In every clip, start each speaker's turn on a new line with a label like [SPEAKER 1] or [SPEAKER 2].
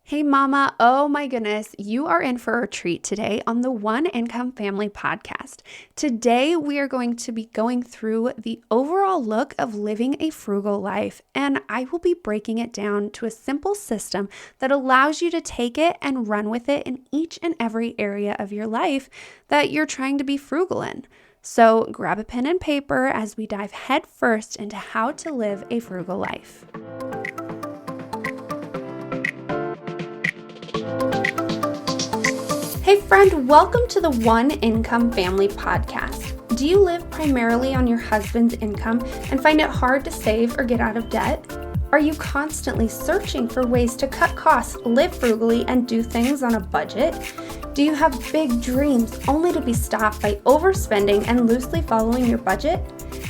[SPEAKER 1] Hey mama, oh my goodness, you are in for a treat today on the One Income Family podcast. Today we are going to be going through the overall look of living a frugal life, and I will be breaking it down to a simple system that allows you to take it and run with it in each and every area of your life that you're trying to be frugal in. So grab a pen and paper as we dive headfirst into how to live a frugal life. Hey friend, welcome to the One Income Family podcast. Do you live primarily on your husband's income and find it hard to save or get out of debt? Are you constantly searching for ways to cut costs, live frugally, and do things on a budget? Do you have big dreams only to be stopped by overspending and loosely following your budget?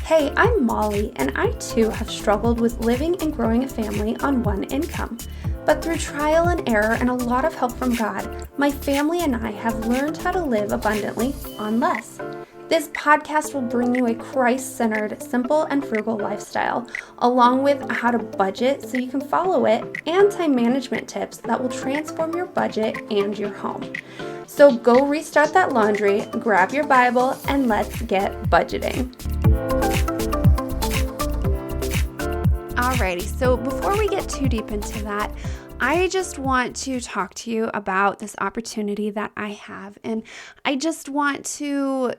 [SPEAKER 1] Hey, I'm Molly, and I too have struggled with living and growing a family on one income. But through trial and error and a lot of help from God, my family and I have learned how to live abundantly on less. This podcast will bring you a Christ-centered, simple and frugal lifestyle, along with how to budget so you can follow it, and time management tips that will transform your budget and your home. So go restart that laundry, grab your Bible, and let's get budgeting. Alrighty, so before we get too deep into that, I just want to talk to you about this opportunity that I have. And I just want to,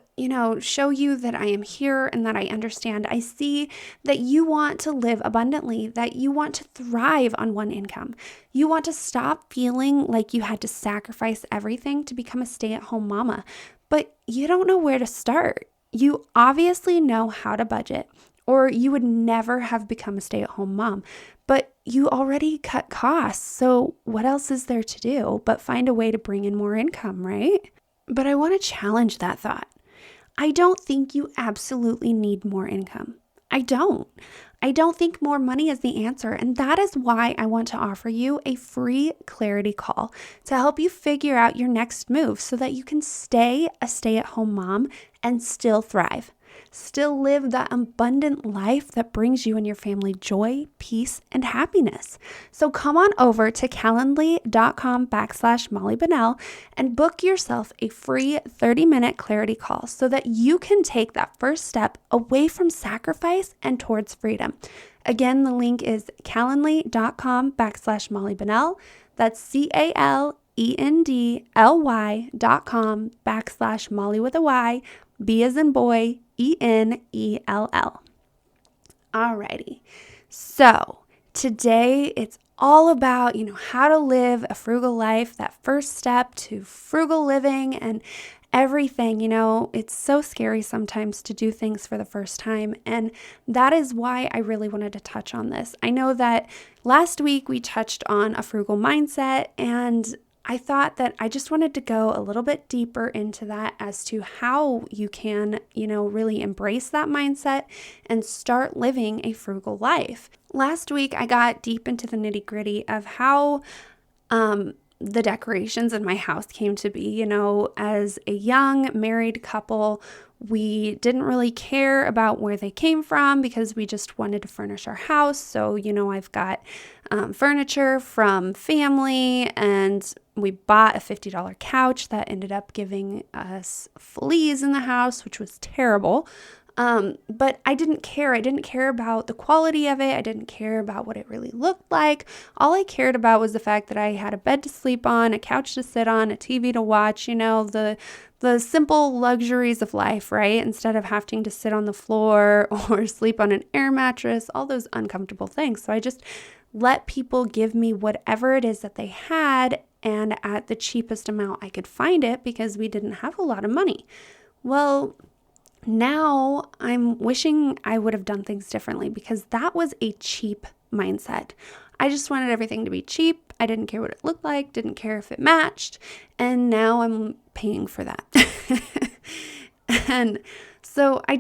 [SPEAKER 1] show you that I am here and that I understand. I see that you want to live abundantly, that you want to thrive on one income. You want to stop feeling like you had to sacrifice everything to become a stay-at-home mama, but you don't know where to start. You obviously know how to budget, or you would never have become a stay-at-home mom. But you already cut costs, so what else is there to do but find a way to bring in more income, right? But I want to challenge that thought. I don't think you absolutely need more income. I don't think more money is the answer, and that is why I want to offer you a free clarity call to help you figure out your next move so that you can stay a stay-at-home mom and still thrive. Still live that abundant life that brings you and your family joy, peace, and happiness. So come on over to calendly.com/Molly Bunnell and book yourself a free 30-minute clarity call so that you can take that first step away from sacrifice and towards freedom. Again, the link is calendly.com/Molly Bunnell. That's calendly.com/Molly with a Y, B as in boy, ENELL. Alrighty, so today it's all about, how to live a frugal life, that first step to frugal living and everything. It's so scary sometimes to do things for the first time, and that is why I really wanted to touch on this. I know that last week we touched on a frugal mindset, and I thought that I just wanted to go a little bit deeper into that as to how you can, really embrace that mindset and start living a frugal life. Last week, I got deep into the nitty-gritty of how the decorations in my house came to be. As a young married couple, we didn't really care about where they came from because we just wanted to furnish our house. So, I've got furniture from family, and we bought a $50 couch that ended up giving us fleas in the house, which was terrible. But I didn't care. I didn't care about the quality of it. I didn't care about what it really looked like. All I cared about was the fact that I had a bed to sleep on, a couch to sit on, a TV to watch, the simple luxuries of life, right? Instead of having to sit on the floor or sleep on an air mattress, all those uncomfortable things. So I just let people give me whatever it is that they had, and at the cheapest amount I could find it, because we didn't have a lot of money. Well, now I'm wishing I would have done things differently, because that was a cheap mindset. I just wanted everything to be cheap. I didn't care what it looked like, didn't care if it matched, and now I'm paying for that. And so I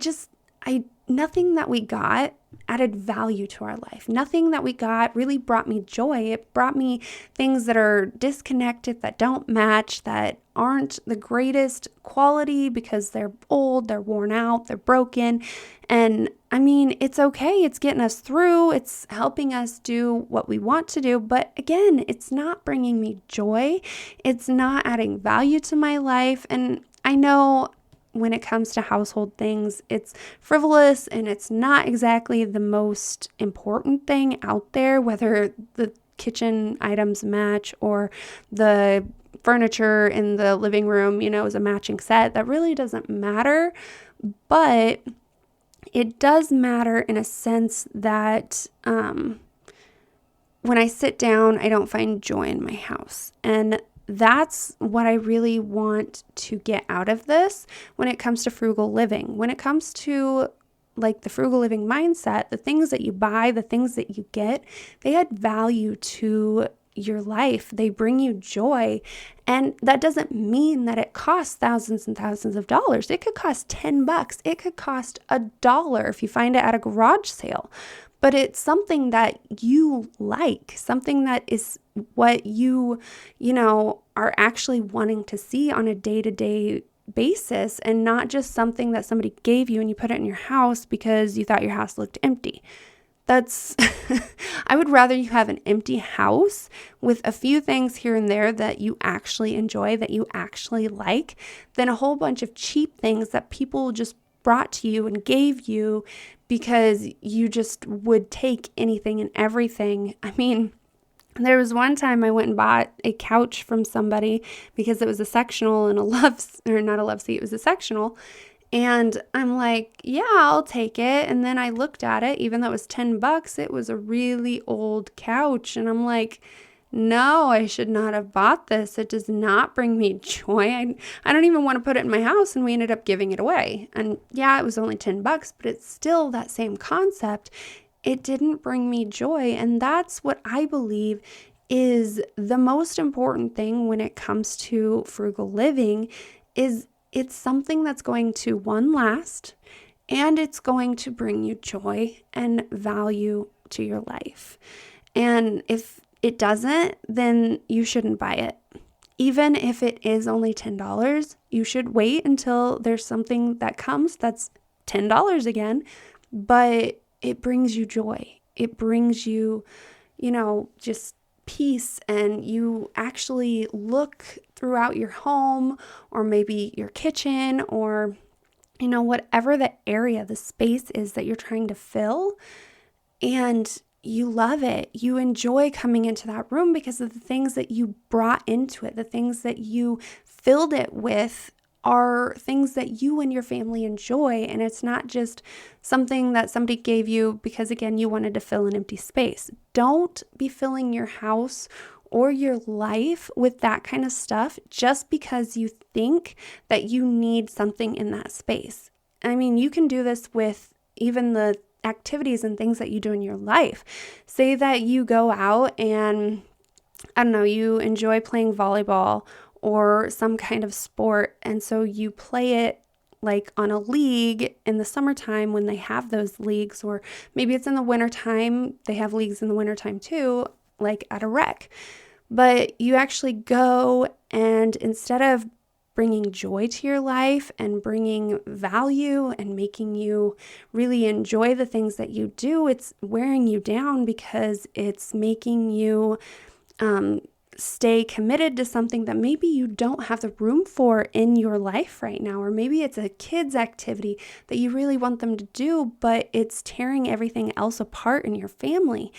[SPEAKER 1] nothing that we got added value to our life. Nothing that we got really brought me joy. It brought me things that are disconnected, that don't match, that aren't the greatest quality because they're old, they're worn out, they're broken. And I mean, it's okay. It's getting us through. It's helping us do what we want to do. But again, it's not bringing me joy. It's not adding value to my life. And I know when it comes to household things, it's frivolous and it's not exactly the most important thing out there, whether the kitchen items match or the furniture in the living room, is a matching set. That really doesn't matter, but it does matter in a sense that when I sit down, I don't find joy in my house. And that's what I really want to get out of this when it comes to frugal living. When it comes to like the frugal living mindset, the things that you buy, the things that you get, they add value to your life. They bring you joy. And that doesn't mean that it costs thousands and thousands of dollars. It could cost $10. It could cost $1 if you find it at a garage sale. But it's something that you like, something that is what you are actually wanting to see on a day-to-day basis, and not just something that somebody gave you and you put it in your house because you thought your house looked empty. That's, I would rather you have an empty house with a few things here and there that you actually enjoy, that you actually like, than a whole bunch of cheap things that people just brought to you and gave you because you just would take anything and everything. I mean, there was one time I went and bought a couch from somebody because it was a sectional and not a love seat, it was a sectional. And I'm like, yeah, I'll take it. And then I looked at it, even though it was $10, it was a really old couch. And I'm like, no, I should not have bought this. It does not bring me joy. I don't even want to put it in my house. And we ended up giving it away. And yeah, it was only $10, but it's still that same concept. It didn't bring me joy. And that's what I believe is the most important thing when it comes to frugal living, is it's something that's going to, one, last, and it's going to bring you joy and value to your life. And if it doesn't, then you shouldn't buy it. Even if it is only $10, you should wait until there's something that comes that's $10 again, but it brings you joy. It brings you, just peace, and you actually look throughout your home or maybe your kitchen or, whatever the area, the space is that you're trying to fill, and you love it. You enjoy coming into that room because of the things that you brought into it, the things that you filled it with are things that you and your family enjoy. And it's not just something that somebody gave you because, again, you wanted to fill an empty space. Don't be filling your house or your life with that kind of stuff just because you think that you need something in that space. I mean, you can do this with even the activities and things that you do in your life. Say that you go out and, you enjoy playing volleyball or some kind of sport, and so you play it like on a league in the summertime when they have those leagues, or maybe it's in the wintertime, they have leagues in the wintertime too, like at a rec. But you actually go, and instead of bringing joy to your life and bringing value and making you really enjoy the things that you do, it's wearing you down because it's making you stay committed to something that maybe you don't have the room for in your life right now, or maybe it's a kid's activity that you really want them to do, but it's tearing everything else apart in your family.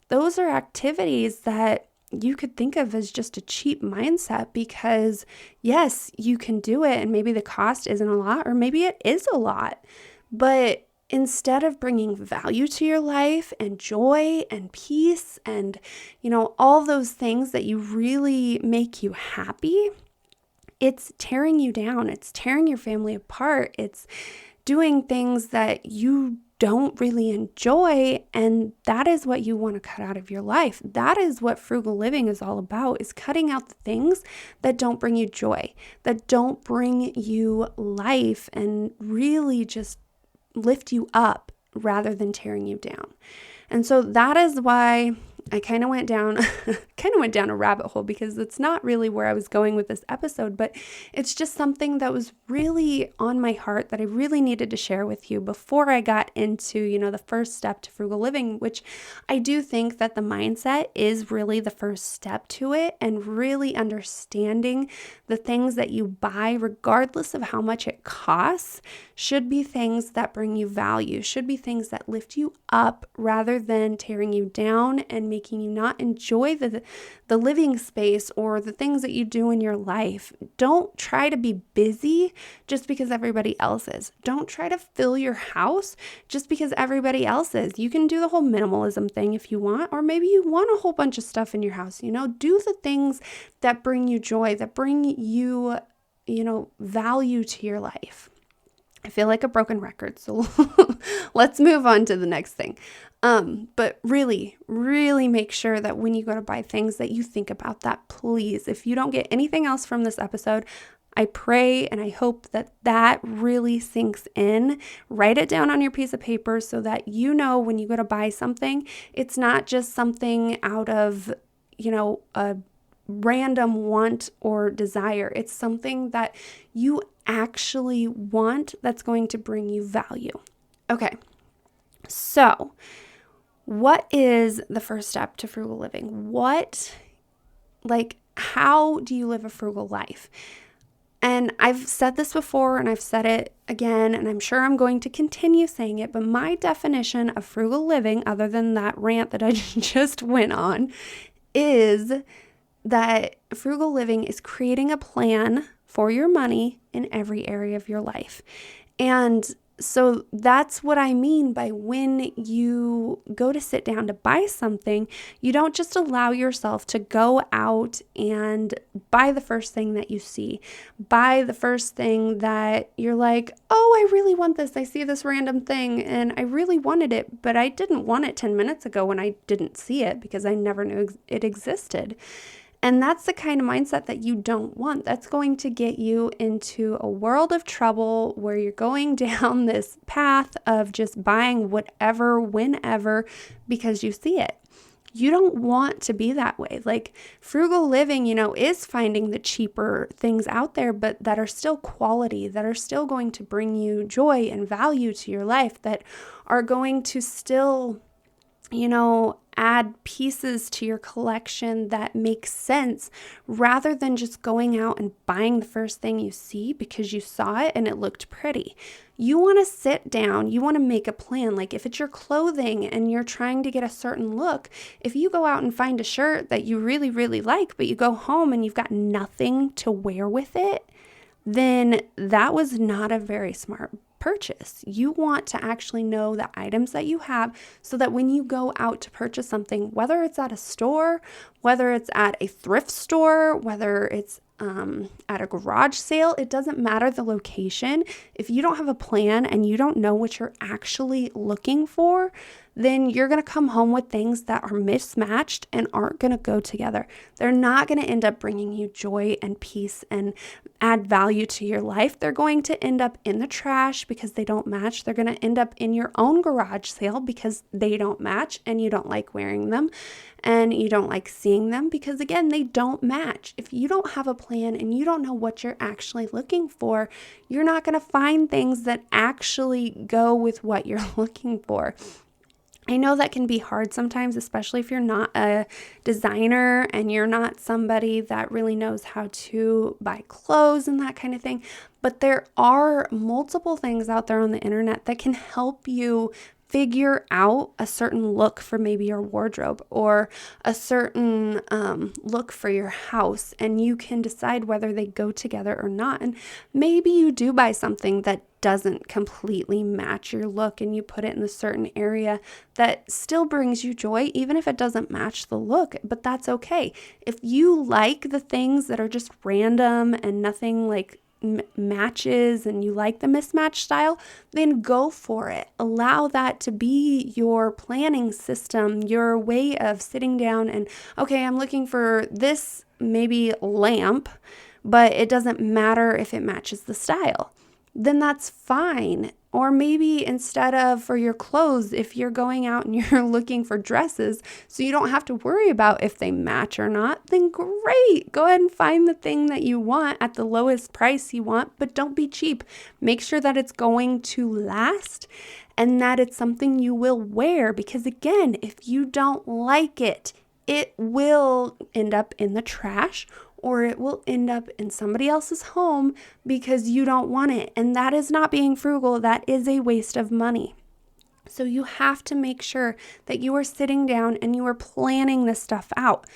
[SPEAKER 1] Those are activities that you could think of as just a cheap mindset because, yes, you can do it, and maybe the cost isn't a lot, or maybe it is a lot, but instead of bringing value to your life and joy and peace and, all those things that you really make you happy, it's tearing you down. It's tearing your family apart. It's doing things that you don't really enjoy, and that is what you want to cut out of your life. That is what frugal living is all about, is cutting out the things that don't bring you joy, that don't bring you life, and really just lift you up rather than tearing you down. And so that is why I kind of went down a rabbit hole, because it's not really where I was going with this episode, but it's just something that was really on my heart that I really needed to share with you before I got into, the first step to frugal living, which I do think that the mindset is really the first step to it, and really understanding the things that you buy, regardless of how much it costs, should be things that bring you value, should be things that lift you up rather than tearing you down and making you not enjoy the living space or the things that you do in your life. Don't try to be busy just because everybody else is. Don't try to fill your house just because everybody else is. You can do the whole minimalism thing if you want, or maybe you want a whole bunch of stuff in your house. Do the things that bring you joy, that bring you, value to your life. I feel like a broken record, so let's move on to the next thing. But really, really make sure that when you go to buy things that you think about that, please. If you don't get anything else from this episode, I pray and I hope that really sinks in. Write it down on your piece of paper so that when you go to buy something, it's not just something out of, a random want or desire. It's something that you actually want that's going to bring you value. Okay, so what is the first step to frugal living? How do you live a frugal life? And I've said this before and I've said it again, and I'm sure I'm going to continue saying it, but my definition of frugal living, other than that rant that I just went on, is that frugal living is creating a plan for your money in every area of your life. And so that's what I mean by when you go to sit down to buy something, you don't just allow yourself to go out and buy the first thing that you see. Buy the first thing that you're like, oh, I really want this. I see this random thing and I really wanted it, but I didn't want it 10 minutes ago when I didn't see it because I never knew it existed. And that's the kind of mindset that you don't want. That's going to get you into a world of trouble where you're going down this path of just buying whatever, whenever, because you see it. You don't want to be that way. Like frugal living, is finding the cheaper things out there, but that are still quality, that are still going to bring you joy and value to your life, that are going to still, add pieces to your collection that make sense, rather than just going out and buying the first thing you see because you saw it and it looked pretty. You want to sit down, you want to make a plan. Like if it's your clothing and you're trying to get a certain look, if you go out and find a shirt that you really, really like, but you go home and you've got nothing to wear with it, then that was not a very smart purchase. You want to actually know the items that you have so that when you go out to purchase something, whether it's at a store, whether it's at a thrift store, whether it's at a garage sale, it doesn't matter the location. If you don't have a plan and you don't know what you're actually looking for, then you're going to come home with things that are mismatched and aren't going to go together. They're not going to end up bringing you joy and peace and add value to your life. They're going to end up in the trash because they don't match. They're going to end up in your own garage sale because they don't match and you don't like wearing them and you don't like seeing them because, again, they don't match. If you don't have a plan and you don't know what you're actually looking for, you're not going to find things that actually go with what you're looking for. I know that can be hard sometimes, especially if you're not a designer and you're not somebody that really knows how to buy clothes and that kind of thing. But there are multiple things out there on the internet that can help you figure out a certain look for maybe your wardrobe or a certain look for your house, and you can decide whether they go together or not. And maybe you do buy something that doesn't completely match your look and you put it in a certain area that still brings you joy, even if it doesn't match the look, but that's okay. If you like the things that are just random and nothing like matches and you like the mismatched style, then go for it. Allow that to be your planning system, your way of sitting down and, okay, I'm looking for this maybe lamp, but it doesn't matter if it matches the style. then that's fine. Or maybe instead of for your clothes, if you're going out and you're looking for dresses so you don't have to worry about if they match or not, then great. Go ahead and find the thing that you want at the lowest price you want, but don't be cheap. Make sure that it's going to last and that it's something you will wear, because again, if you don't like it, it will end up in the trash, or it will end up in somebody else's home because you don't want it. And that is not being frugal. That is a waste of money. So you have to make sure that you are sitting down and you are planning this stuff out.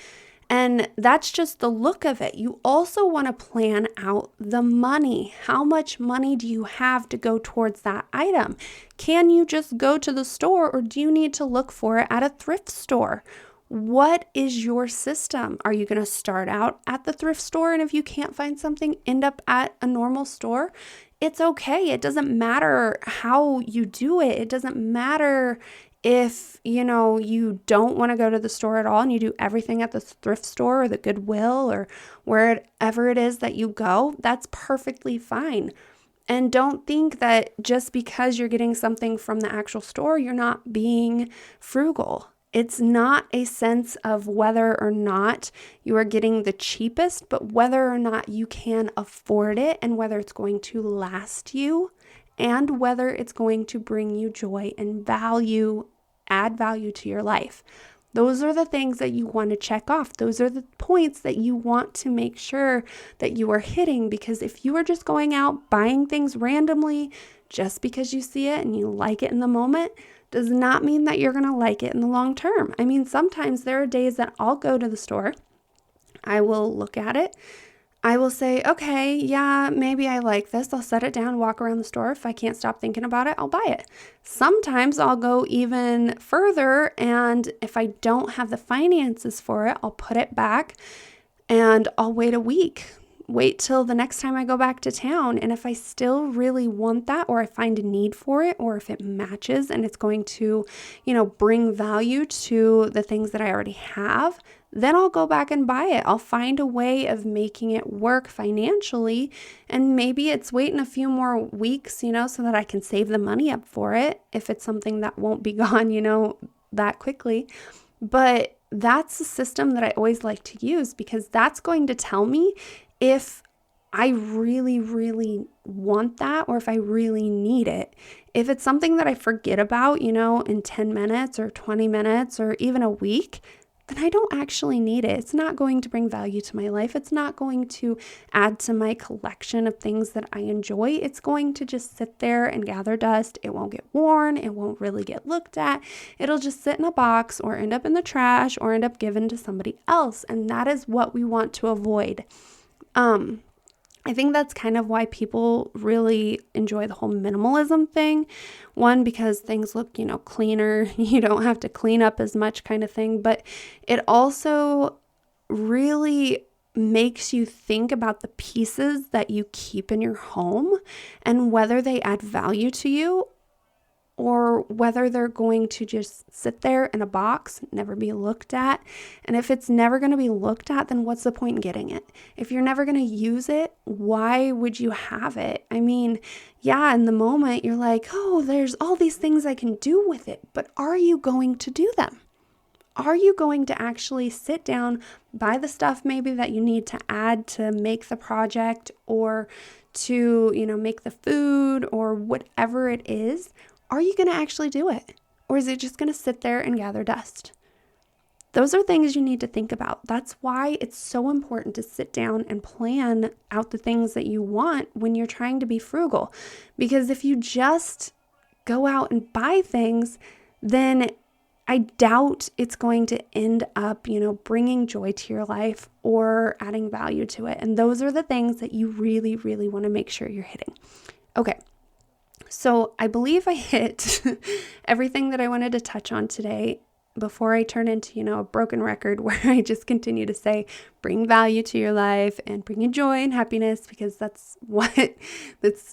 [SPEAKER 1] And that's just the look of it. You also want to plan out the money. How much money do you have to go towards that item? Can you just go to the store, or do you need to look for it at a thrift store? What is your system? Are you going to start out at the thrift store, and if you can't find something, end up at a normal store? It's okay. It doesn't matter how you do it. It doesn't matter if, you don't want to go to the store at all and you do everything at the thrift store or the Goodwill or wherever it is that you go. That's perfectly fine. And don't think that just because you're getting something from the actual store, you're not being frugal. It's not a sense of whether or not you are getting the cheapest, but whether or not you can afford it, and whether it's going to last you, and whether it's going to bring you joy and value, add value to your life. Those are the things that you want to check off. Those are the points that you want to make sure that you are hitting, because if you are just going out buying things randomly just because you see it and you like it in the moment, does not mean that you're going to like it in the long term. I mean, sometimes there are days that I'll go to the store, I will look at it, I will say, okay, yeah, maybe I like this. I'll set it down, walk around the store. If I can't stop thinking about it, I'll buy it. Sometimes I'll go even further, and if I don't have the finances for it, I'll put it back and I'll wait a week. Wait till the next time I go back to town. And if I still really want that, or I find a need for it, or if it matches and it's going to, bring value to the things that I already have, then I'll go back and buy it. I'll find a way of making it work financially. And maybe it's waiting a few more weeks, so that I can save the money up for it if it's something that won't be gone, that quickly. But that's the system that I always like to use, because that's going to tell me if I really, really want that, or if I really need it. If it's something that I forget about, in 10 minutes or 20 minutes or even a week, then I don't actually need it. It's not going to bring value to my life. It's not going to add to my collection of things that I enjoy. It's going to just sit there and gather dust. It won't get worn. It won't really get looked at. It'll just sit in a box, or end up in the trash, or end up given to somebody else. And that is what we want to avoid. I think that's kind of why people really enjoy the whole minimalism thing. One, because things look, cleaner. You don't have to clean up as much kind of thing. But it also really makes you think about the pieces that you keep in your home and whether they add value to you, or whether they're going to just sit there in a box, never be looked at. And if it's never going to be looked at, then what's the point in getting it? If you're never going to use it, why would you have it? I mean, yeah, in the moment you're like, oh, there's all these things I can do with it, but are you going to do them? Are you going to actually sit down, buy the stuff maybe that you need to add to make the project, or to, make the food, or whatever it is? Are you going to actually do it? Or is it just going to sit there and gather dust? Those are things you need to think about. That's why it's so important to sit down and plan out the things that you want when you're trying to be frugal. Because if you just go out and buy things, then I doubt it's going to end up, bringing joy to your life or adding value to it. And those are the things that you really, really want to make sure you're hitting. Okay. So I believe I hit everything that I wanted to touch on today before I turn into, a broken record where I just continue to say, bring value to your life and bring you joy and happiness, because that's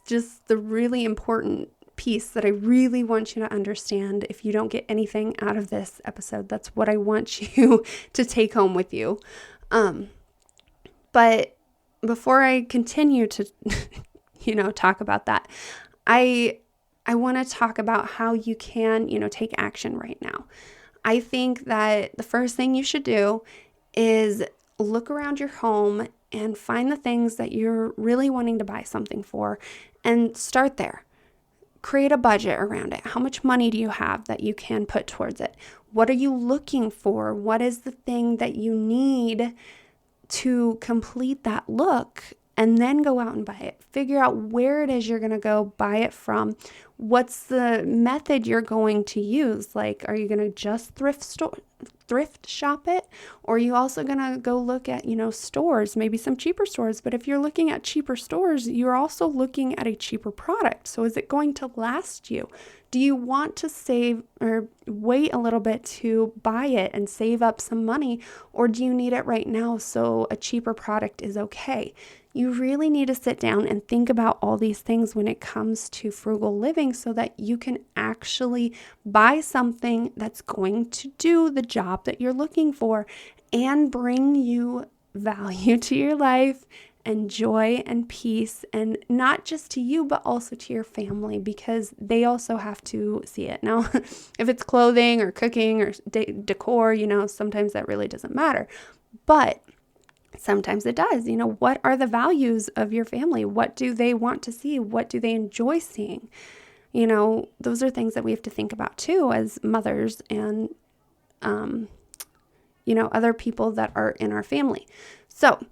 [SPEAKER 1] just the really important piece that I really want you to understand. If you don't get anything out of this episode, that's what I want you to take home with you. But before I continue to talk about that. I want to talk about how you can, take action right now. I think that the first thing you should do is look around your home and find the things that you're really wanting to buy something for and start there. Create a budget around it. How much money do you have that you can put towards it? What are you looking for? What is the thing that you need to complete that look? And then go out and buy it. Figure out where it is you're going to go buy it from. What's the method you're going to use? Like, are you going to just thrift shop it? Or are you also going to go look at, stores, maybe some cheaper stores? But if you're looking at cheaper stores, you're also looking at a cheaper product. So is it going to last you? Do you want to save or wait a little bit to buy it and save up some money? Or do you need it right now so a cheaper product is okay? You really need to sit down and think about all these things when it comes to frugal living so that you can actually buy something that's going to do the job that you're looking for and bring you value to your life and joy and peace, and not just to you, but also to your family, because they also have to see it. Now, if it's clothing or cooking or decor, sometimes that really doesn't matter. But sometimes it does. What are the values of your family? What do they want to see? What do they enjoy seeing? Those are things that we have to think about too as mothers and, other people that are in our family. So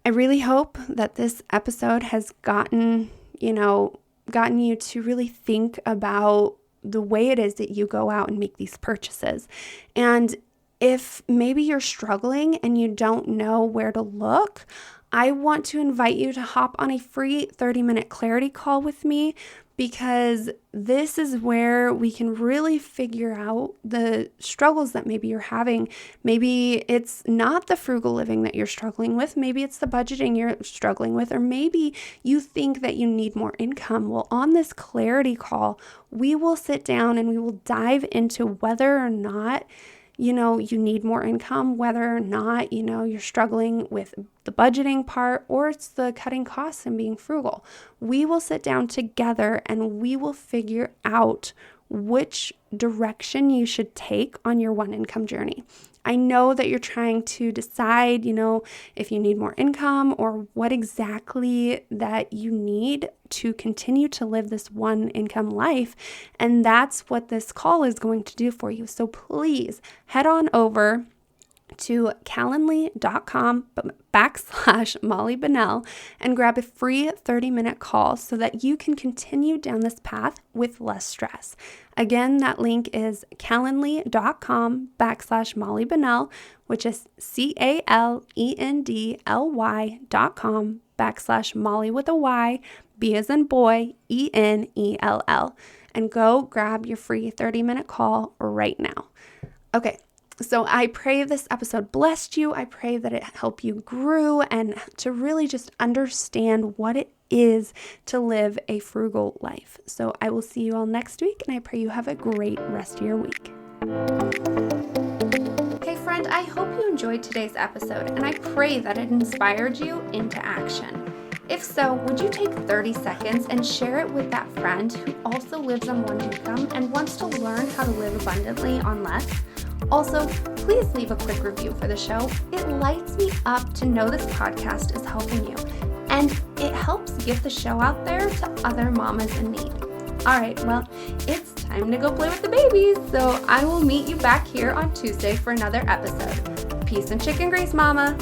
[SPEAKER 1] I really hope that this episode has gotten you to really think about the way it is that you go out and make these purchases. And if maybe you're struggling and you don't know where to look, I want to invite you to hop on a free 30-minute clarity call with me, because this is where we can really figure out the struggles that maybe you're having. Maybe it's not the frugal living that you're struggling with. Maybe it's the budgeting you're struggling with, or maybe you think that you need more income. Well, on this clarity call, we will sit down and we will dive into whether or not you need more income, whether or not, you're struggling with the budgeting part, or it's the cutting costs and being frugal. We will sit down together and we will figure out which direction you should take on your one income journey. I know that you're trying to decide, if you need more income or what exactly that you need to continue to live this one income life. And that's what this call is going to do for you. So please head on over to calendly.com/Molly Bunnell and grab a free 30-minute call so that you can continue down this path with less stress. Again, that link is calendly.com/Molly Bunnell, which is calendly.com/Molly with a Y, B as in boy, ENELL, and go grab your free 30-minute call right now. Okay. So I pray this episode blessed you. I pray that it helped you grow and to really just understand what it is to live a frugal life. So I will see you all next week, and I pray you have a great rest of your week. Hey friend, I hope you enjoyed today's episode, and I pray that it inspired you into action. If so, would you take 30 seconds and share it with that friend who also lives on one income and wants to learn how to live abundantly on less? Also, please leave a quick review for the show. It lights me up to know this podcast is helping you, and it helps get the show out there to other mamas in need. All right, well, it's time to go play with the babies, so I will meet you back here on Tuesday for another episode. Peace and chicken grease, mama.